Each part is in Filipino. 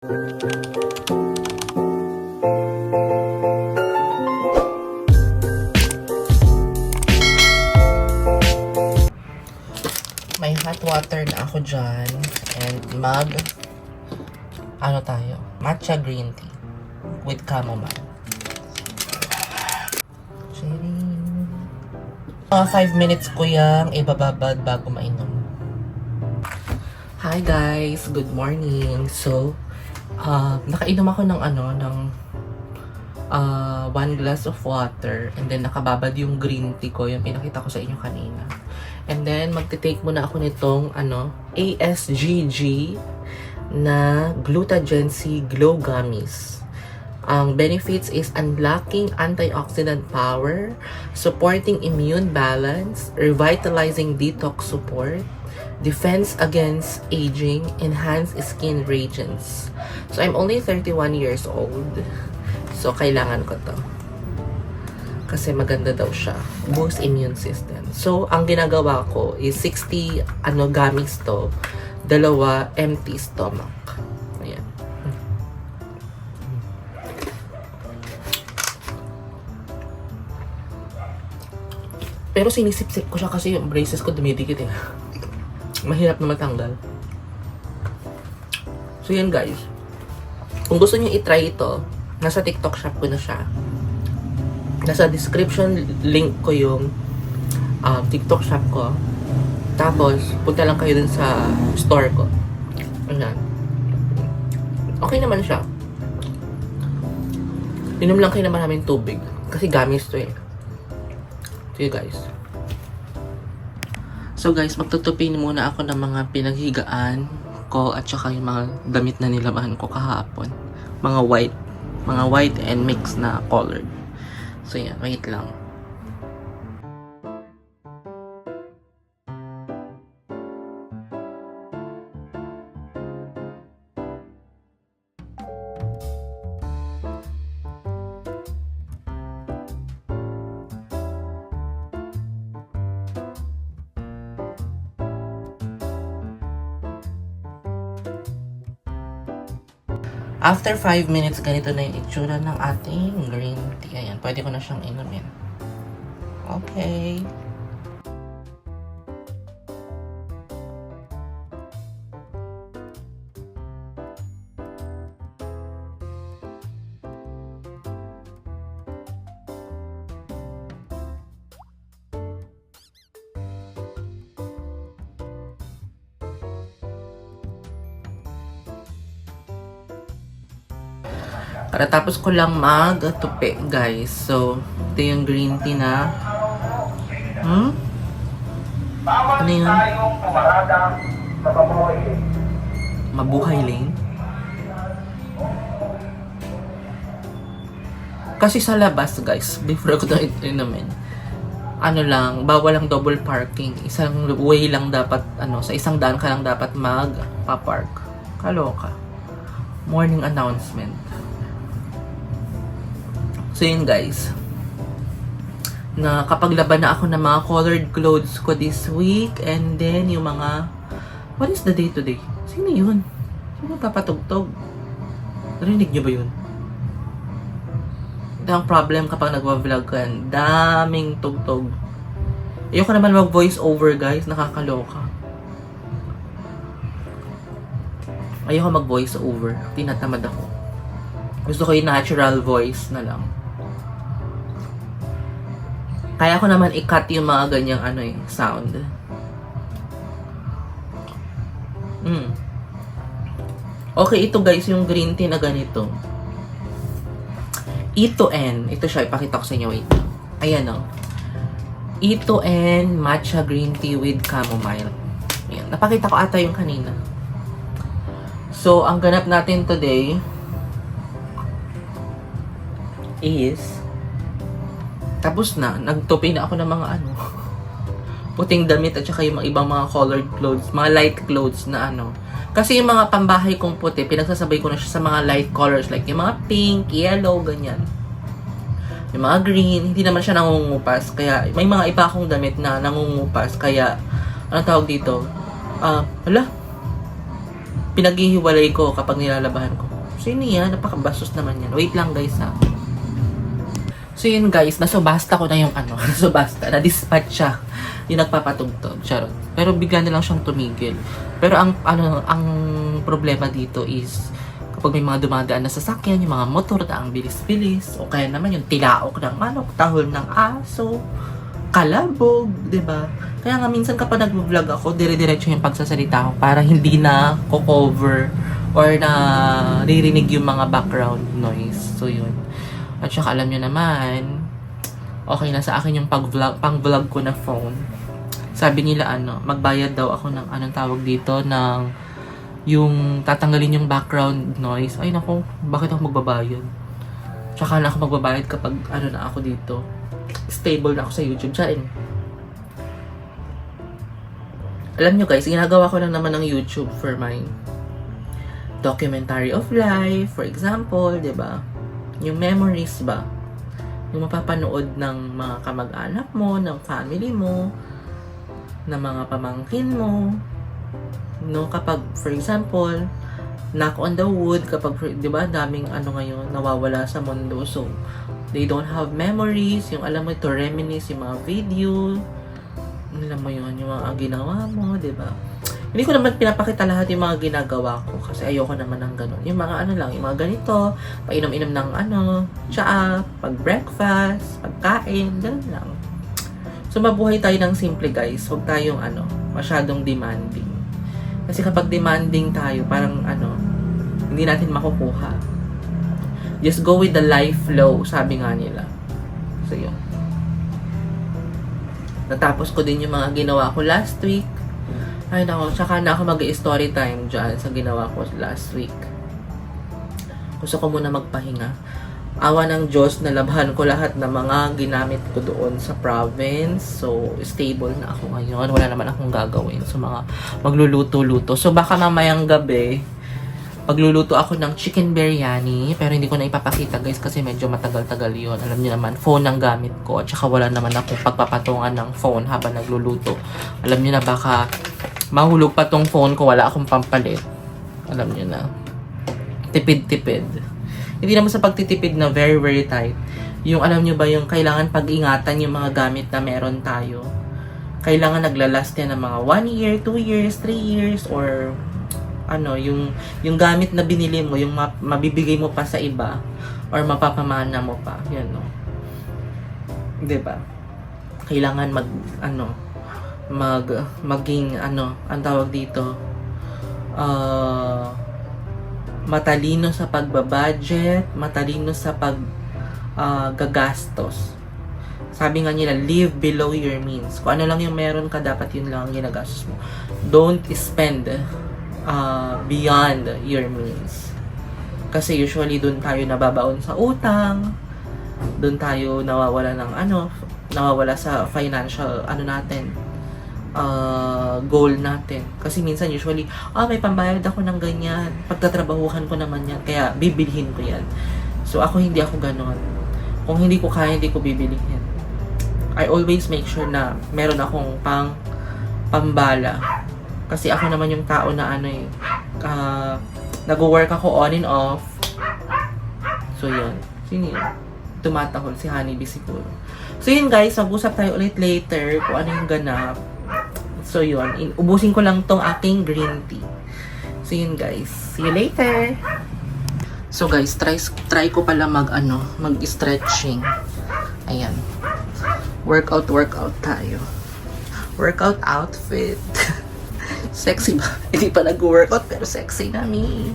May hot water na ako dyan. And ano tayo? Matcha green tea with chamomile. Sharing. 5 minutes ko yung ibababad bago mainom. Hi guys! Good morning! So, nakainom ako ng 1 glass of water and then nakababad yung green tea ko, yung pinakita ko sa inyo kanina. And then, magte-take muna ako nitong ASGG na Glutagen C Glow Gummies. Ang benefits is unlocking antioxidant power, supporting immune balance, revitalizing detox support, defense against aging, enhance skin radiance. So, I'm only 31 years old. So, kailangan ko to. Kasi maganda daw siya. Boost immune system. So, ang ginagawa ko is 60 gummies to. 2 empty stomach. Ayan. Pero sinisip-sip ko siya kasi yung braces ko dumidikit eh. Mahirap na matanggal. So, yan guys. Kung gusto niyo i-try ito, nasa TikTok shop ko na siya. Nasa description link ko yung TikTok shop ko. Tapos, punta lang kayo dun sa store ko. Ayan. Okay naman siya. Inom lang kayo na maraming tubig. Kasi gamis to eh. See you guys. So guys, magtutupin muna ako ng mga pinaghigaan ko at saka yung mga damit na nilabahan ko kahapon. Mga white and mix na colored. So yan, wait lang. After 5 minutes, ganito na yung itsura ng ating green tea. Ayan, pwede ko na siyang inumin. Okay. Tapos ko lang mag-tupi, guys. So, ito yung green tea na. Ano yun? Mabuhay lane? Kasi sa labas, guys, before ko ito inumin, bawal lang double parking. Isang way lang dapat, sa isang daan ka lang dapat magpa-park. Kaloka. Morning announcement. So yun guys, nakapaglaban na ako ng mga colored clothes ko this week. And then yung mga, what is the day today? Sino yun? Sino papatugtog? Narinig nyo ba yun? Ito ang problem kapag nagwa-vlog ka. Daming tugtog. Ayoko naman mag-voice over guys, nakakaloka. Ayoko mag-voice over, tinatamad ako. Gusto ko yung natural voice na lang. Kaya ko naman i-cut yung mga ganyang sound. Okay, ito guys, yung green tea na ganito. E to N. Ito siya, ipakita ko sa inyo. Wait. Ayan o. E to N matcha green tea with chamomile. Ayan. Napakita ko ata yung kanina. So, ang ganap natin today is tapos na, nagtupi na ako ng mga puting damit at saka yung mga ibang mga colored clothes, mga light clothes na Kasi yung mga pambahay kong puti, pinagsasabay ko na siya sa mga light colors like yung mga pink, yellow, ganyan. Yung mga green, hindi naman siya nangungupas. Kaya may mga iba akong damit na nangungupas. Kaya, tawag dito? Pinaghihiwalay ko kapag nilalabahan ko. Sino yan? Napakabastos naman yan. Wait lang guys ha. So yun guys, nasubasta ko na yung ano, nasubasta, na-dispatch siya. Yung nagpapatugtog, charot. Pero bigla na lang siyang tumigil. Pero ang problema dito is, kapag may mga dumadaan na sasakyan, yung mga motor na ang bilis-bilis, o kaya naman yung tilaok ng manok, tahol ng aso, kalabog, 'di ba? Kaya nga minsan kapag nag-vlog ako, dire-diretso yung pagsasalita ko para hindi na ko-cover or na ririnig yung mga background noise. So yun. At saka alam nyo naman, okay na sa akin yung pang-vlog ko na phone. Sabi nila magbayad daw ako ng anong tawag dito, ng yung tatanggalin yung background noise. Ay nako, bakit ako magbabayad? Tsaka na ako magbabayad kapag na ako dito. Stable na ako sa YouTube. Tsain. Alam nyo guys, ginagawa ko lang naman ng YouTube for my documentary of life, for example, 'di ba? Yung memories ba? Yung mapapanood ng mga kamag-anak mo, ng family mo, ng mga pamangkin mo. No, kapag, for example, knock on the wood, kapag, di ba, daming ngayon, nawawala sa mundo. So, they don't have memories, yung alam mo, to reminisce, yung mga video, alam mo yun, yung mga ginawa mo, di ba? Hindi ko naman pinapakita lahat yung mga ginagawa ko kasi ayoko naman ng ganun. Yung mga lang, yung mga ganito, painom-inom ng tsaa, pag-breakfast, pagkain, ganun lang. So, mabuhay tayo ng simple guys. Huwag tayong masyadong demanding. Kasi kapag demanding tayo, parang hindi natin makukuha. Just go with the life flow, sabi nga nila. So, yun. Natapos ko din yung mga ginawa ko last week. Ay nako, tsaka na ako mag-story time dyan sa ginawa ko last week. Gusto ko muna magpahinga. Awa ng Diyos, nalabhan ko lahat ng mga ginamit ko doon sa province. So, stable na ako ngayon. Wala naman akong gagawin. So, mga magluluto-luto. So, baka mamayang gabi, pagluluto ako ng chicken biryani. Pero hindi ko na ipapakita guys kasi medyo matagal-tagal yun. Alam niyo naman, phone ang gamit ko. At saka wala naman akong pagpapatungan ng phone habang nagluluto. Alam niyo na baka mahulog pa tong phone ko, wala akong pampalit. Alam niyo na. Tipid-tipid. Hindi naman sa pagtitipid na very, very tight. Yung alam niyo ba yung kailangan pag-ingatan yung mga gamit na meron tayo. Kailangan naglalast yan ng mga 1 year, 2 years, 3 years, or yung gamit na binili mo, yung mabibigay mo pa sa iba, or mapapamana mo pa. Yan, no? Diba? Kailangan maging ang tawag dito, matalino sa pagbabudget, matalino sa gagastos. Sabi nga nila, live below your means. Kung ano lang yung meron ka, dapat yun lang ang ginagastos mo. Don't spend beyond your means. Kasi usually dun tayo nababaon sa utang, dun tayo nawawala ng nawawala sa financial natin, goal natin. Kasi minsan usually, may pambayad ako ng ganyan, pagtatrabahuhan ko naman yan, kaya bibilhin ko yan. So ako hindi ako ganon. Kung hindi ko kaya, hindi ko bibilihin. I always make sure na meron akong pambala. Kasi ako naman yung tao na nag-work ako on and off. So yun. Sino yun? Tumatahol si Honeybee siguro. So yun guys, mag-usap tayo ulit later kung ano yung ganap. So yun, ubusin ko lang tong aking green tea. So yun guys, see you later. So guys, try ko pala mag-stretching. Ayan. Workout tayo. Workout outfit. Sexy ba? Hindi pa nag-workout pero sexy na me.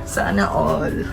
Sana all.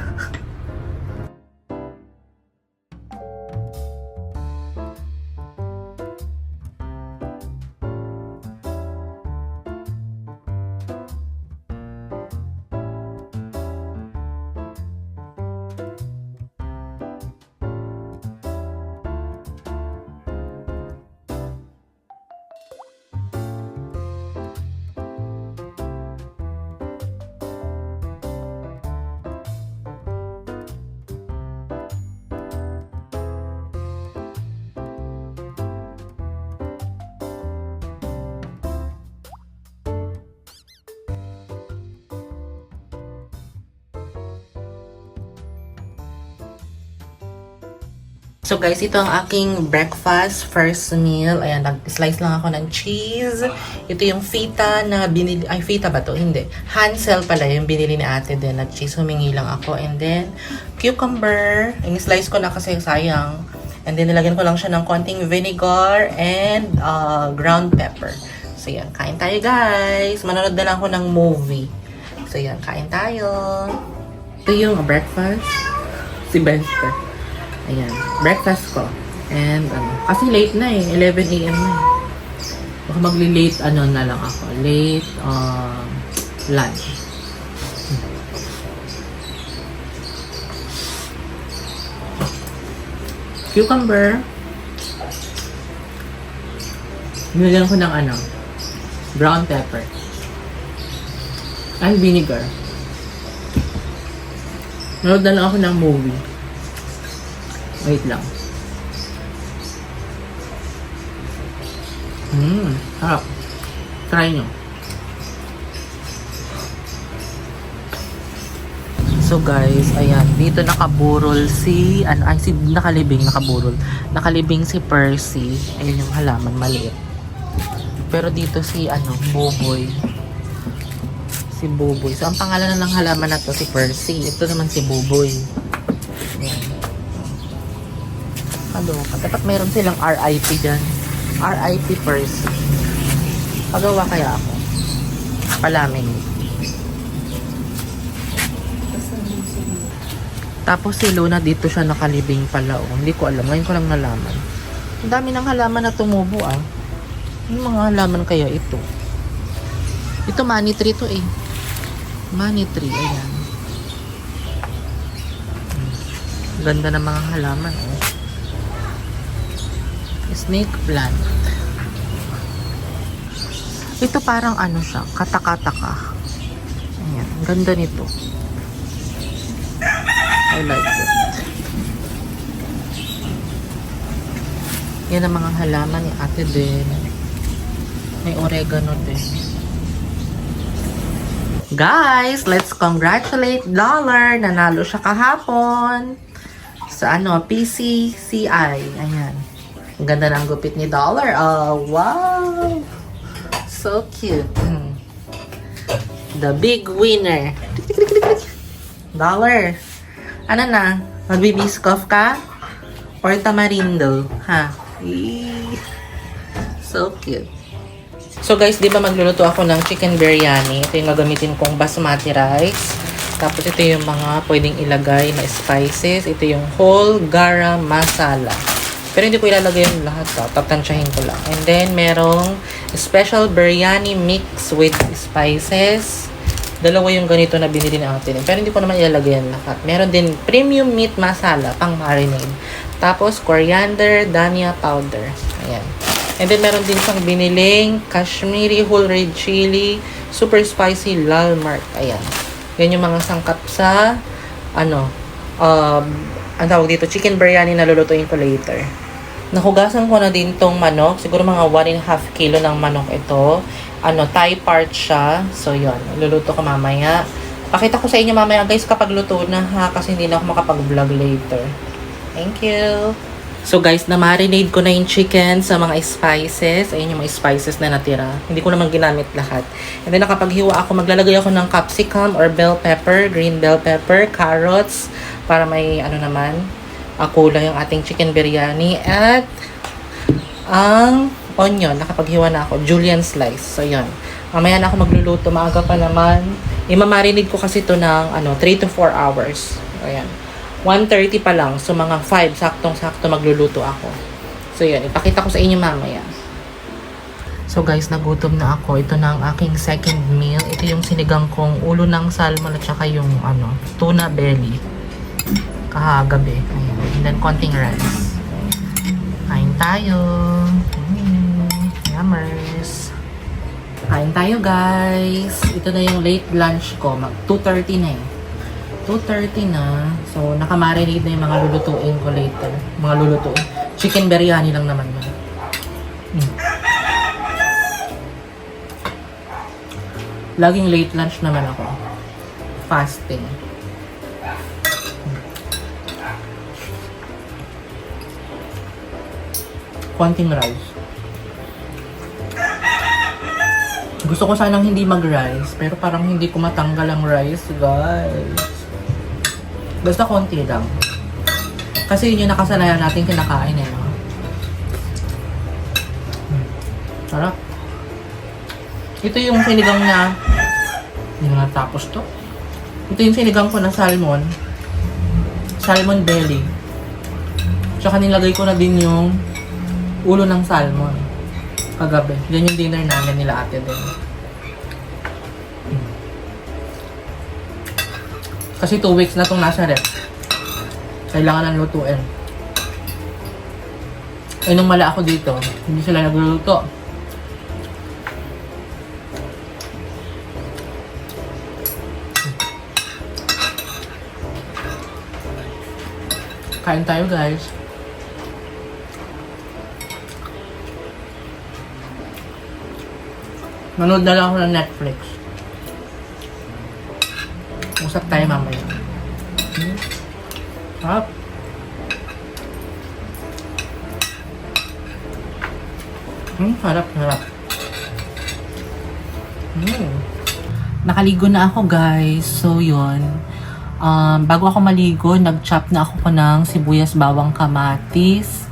So guys, ito ang aking breakfast, first meal. Ayan, nag-slice lang ako ng cheese. Ito yung feta na binili, ay feta ba to? Hindi. Hansel pala yung binili ni ate din na cheese. Humingi lang ako. And then, cucumber. In-slice ko na kasi sayang. And then, nilagyan ko lang siya ng konting vinegar and ground pepper. So yan, kain tayo guys. Manonood na lang ako ng movie. So yan, kain tayo. Ito yung breakfast. Si Bester. Ayan, breakfast ko. And, kasi late na eh. 11 a.m. na eh. Baka magli-late, na lang ako. Late, lunch. Cucumber. Nilagyan ko ng brown pepper. And vinegar. Nanood na lang ako ng movie. Wait lang. Sarap. Try nyo. So guys, ayan. Dito nakaburol si, nakaburol. Nakalibing si Percy. Ayun yung halaman, maliit. Pero dito si, Boboy. Si Boboy. So, ang pangalan na ng halaman na to, si Percy. Ito naman si Boboy. Ayan. Dapat meron silang RIP dyan. RIP Percy. Pagawa kaya ako. Palamig. Tapos si Luna dito siya nakalibing pala. Hindi ko alam. Ngayon ko lang nalaman. Ang dami ng halaman na tumubo Yung mga halaman kaya ito. Ito money tree to eh. Money tree. Ayan. Ganda ng mga halaman Snake plant. Ito parang siya, katakataka. Ayan, ganda nito. I like it. Yan ang mga halaman ni ate din. May oregano din. Guys, let's congratulate Dollar. Nanalo siya kahapon. Sa PCCI. Ayan. Ang ganda ng gupit ni Dollar. Oh, wow! So cute. The big winner. Dollar. Ano na? Magbibiskoff ka? Or tamarindo? Ha? So cute. So guys, di ba magluluto ako ng chicken biryani? Ito yung gagamitin kong basmati rice. Tapos ito yung mga pwedeng ilagay na spices. Ito yung whole garam masala. Pero hindi ko ilalagay yung lahat. Tatansyahin ko lang. And then, merong special biryani mix with spices. Dalawa yung ganito na binili natin. Pero hindi ko naman ilalagay yung lahat. Meron din premium meat masala, pang marinade. Tapos, coriander, dhania powder. Ayan. And then, meron din siyang biniling Kashmiri whole red chili, super spicy lal mark. Ayan. Yan yung mga sangkap sa, ang tawag dito, chicken biryani na lulutuin ko later. Nahugasan ko na din tong manok. Siguro mga 1.5 kilo ng manok ito. Thai part siya. So, yun. Luluto ko mamaya. Pakita ko sa inyo mamaya, guys, kapag luto na ha. Kasi hindi na ako makapag-vlog later. Thank you. So, guys, na-marinate ko na yung chicken sa mga spices. Ayun yung mga spices na natira. Hindi ko naman ginamit lahat. And then, nakapaghiwa ako, maglalagay ako ng capsicum or bell pepper, green bell pepper, carrots, para may, kulay yung ating chicken biryani. At, ang onion, nakapaghiwa na ako, julienne slice. So, yun. Mamaya na ako magluluto. Maaga pa naman. Imamarinate ko kasi ito ng 3 to 4 hours. Ayan. 1:30 pa lang. So, mga 5, saktong-sakto magluluto ako. So, yun. Ipakita ko sa inyo mamaya. So, guys, nagutom na ako. Ito na ang aking second meal. Ito yung sinigang kong ulo ng salmon at saka yung, tuna belly. Kahagabi. Ayan. And then, konting rice. Kain tayo. Yummers. Kain tayo, guys. Ito na yung late lunch ko. 2:30 na 2:30 na. So, nakamarinate na yung mga lulutuin ko later. Mga lulutuin. Chicken biryani lang naman yun. Laging late lunch naman ako. Fasting. konting rice. Gusto ko sanang hindi mag-rice, pero parang hindi ko matanggal ang rice, guys. Basta konti lang. Kasi yun yung nakasanayan natin kinakain eh. No? Sarap. Ito yung sinigang na, hindi na natapos to. Ito yung sinigang ko na salmon. Salmon belly. Tsaka nilagay ko na din yung ulo ng salmon. Kagabi. Yan yung dinner namin nila ate din. Kasi 2 weeks na itong nasa ref. Kailangan ng lutuin. Eh, nung mala ako dito, hindi sila nagluluto. Kain tayo, guys. Manood na lang ako ng Netflix. Usap tayo mamaya. Sarap. Sarap, sarap. Nakaligo na ako, guys. So, yun. Bago ako maligo, nag-chop na ako ng sibuyas, bawang, kamatis.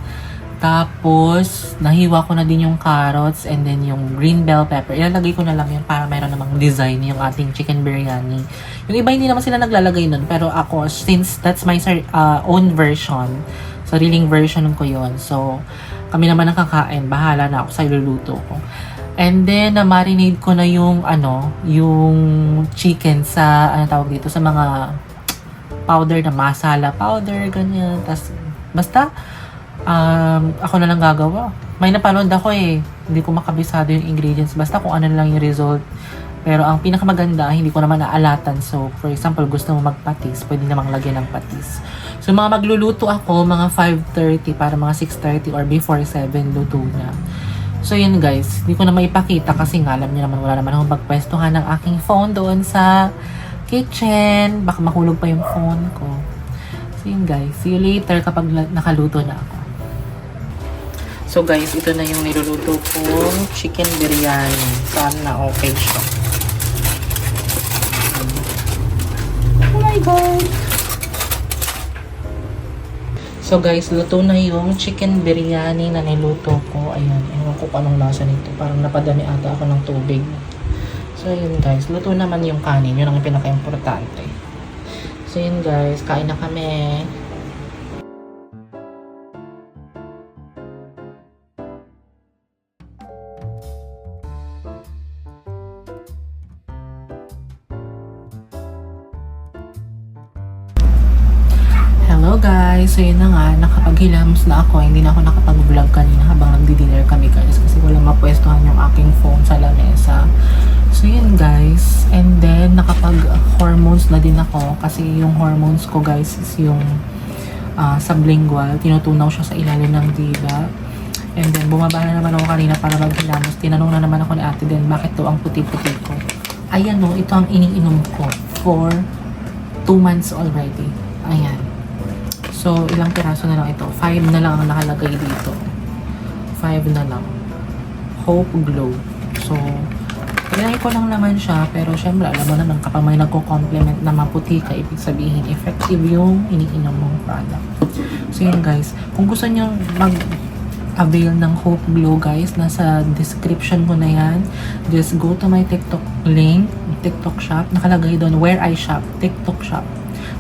Tapos, nahiwa ko na din yung carrots and then yung green bell pepper. Ilalagay ko na lang yun para mayroon namang design yung ating chicken biryani. Yung iba hindi naman sila naglalagay nun. Pero ako, since that's my own version, sariling version ko yun. So, kami naman ang kakain. Bahala na ako sa iluluto ko. And then, na-marinate ko na yung, yung chicken sa, tawag dito, sa mga powder na masala powder, ganyan. Tapos, basta, ako na lang gagawa. May napanood ako eh. Hindi ko makabisado yung ingredients. Basta kung ano lang yung result. Pero ang pinakamaganda, hindi ko naman naalatan. So, for example, gusto mo magpatis, pwede namang lagyan ng patis. So, mga magluluto ako, mga 5:30 para mga 6:30 or before 7, luto na. So, yun guys. Hindi ko na maipakita kasi nga, alam niyo naman, wala naman akong pagpwestuhan ng aking phone doon sa kitchen. Baka mahulog pa yung phone ko. So, yun guys. See you later kapag nakaluto na ako. So guys, ito na yung niluluto kong chicken biryani. Sana okay siya. Oh my God! So guys, luto na yung chicken biryani na niluto ko. Ayan, ewan ko anong lasa nito. Parang napadami ata ako ng tubig. So yun guys, luto naman yung kanin. Yun ang pinaka-importante. So yun guys, kain na kami. Hello guys! So yun na nga, nakapaghilamos na ako. Hindi na ako nakapag-vlog kanina habang nagdi-dinner kami guys. Kasi walang mapwestuhan yung aking phone sa lamesa. So yun guys. And then, nakapag-hormones na din ako. Kasi yung hormones ko guys is yung sublingual. Tinutunaw siya sa ilalim ng dila. And then, bumaba na naman ako kanina para maghilamos. Tinanong na naman ako ni ate din, bakit to ang puti-puti ko? Ayan o, ito ang iniinom ko for 2 months already. Ayan. So, ilang piraso na lang ito? 5 na lang ang nakalagay dito. 5 na lang. Hope Glow. So, tinry ko lang naman siya. Pero, syempre, alam mo naman, kapag may nagko-compliment na maputi ka, ibig sabihin, effective yung iniinom mong product. So, yun guys. Kung gusto nyo mag-avail ng Hope Glow, guys, nasa description ko na yan. Just go to my TikTok link, TikTok shop. Nakalagay doon, where I shop, TikTok shop.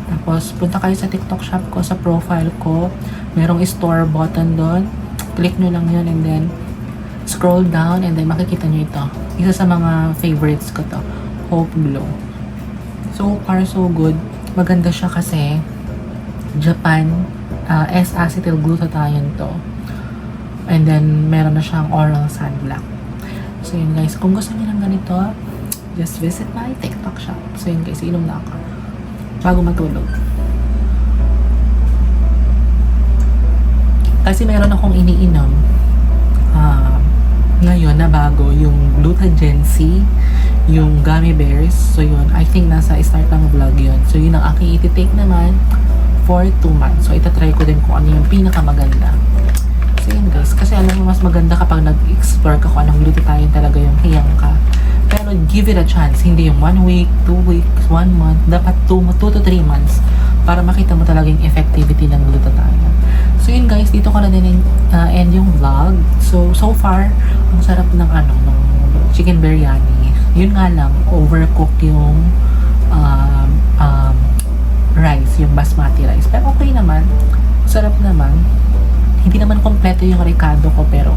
Tapos, punta kayo sa TikTok shop ko, sa profile ko. Merong store button doon. Click nyo lang yun and then scroll down and then makikita nyo ito. Isa sa mga favorites ko to. Hope Glow. So far, so good. Maganda siya kasi Japan S-acetyl glutathione to. And then, meron na siyang oral sunblock. So yun guys, kung gusto nyo ng ganito, just visit my TikTok shop. So yun guys, inom na ako bago matulog. Kasi meron akong iniinom ngayon na bago, yung Glutagen C, yung gummy bears. So yun, I think nasa start ng vlog yun. So yun ang aking iti-take naman for 2 months. So itatry ko din kung ano yung pinakamaganda. So So yun guys, kasi alam mo mas maganda kapag nag-explore ka kung anong glutathione talaga yung hiyang ka. Pero give it a chance, hindi yung 1 week, 2 weeks, 1 month, dapat 2 to 3 months para makita mo talaga yung effectivity ng glutathione. So yun guys, dito ko na din end yung vlog. So far, ang sarap ng ng chicken biryani. Yun nga lang, overcook yung rice, yung basmati rice. Pero okay naman, sarap naman. Hindi naman kompleto yung recado ko, pero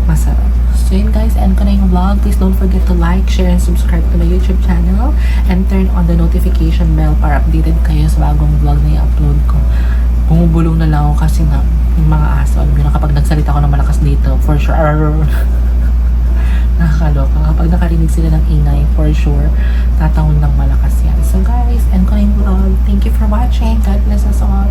masarap. So yun guys, end ko na yung vlog. Please don't forget to like, share, and subscribe to my YouTube channel. And turn on the notification bell para updated kayo sa bagong vlog na i-upload ko. Bumubulong na lang ako kasi na yung mga aso. Alam nyo na kapag nagsalita ko ng malakas dito, for sure, nakakaloka. Kapag nakarinig sila ng ingay, for sure, tatahon ng malakas yan. So guys, end ko na yung vlog. Thank you for watching. God bless us all.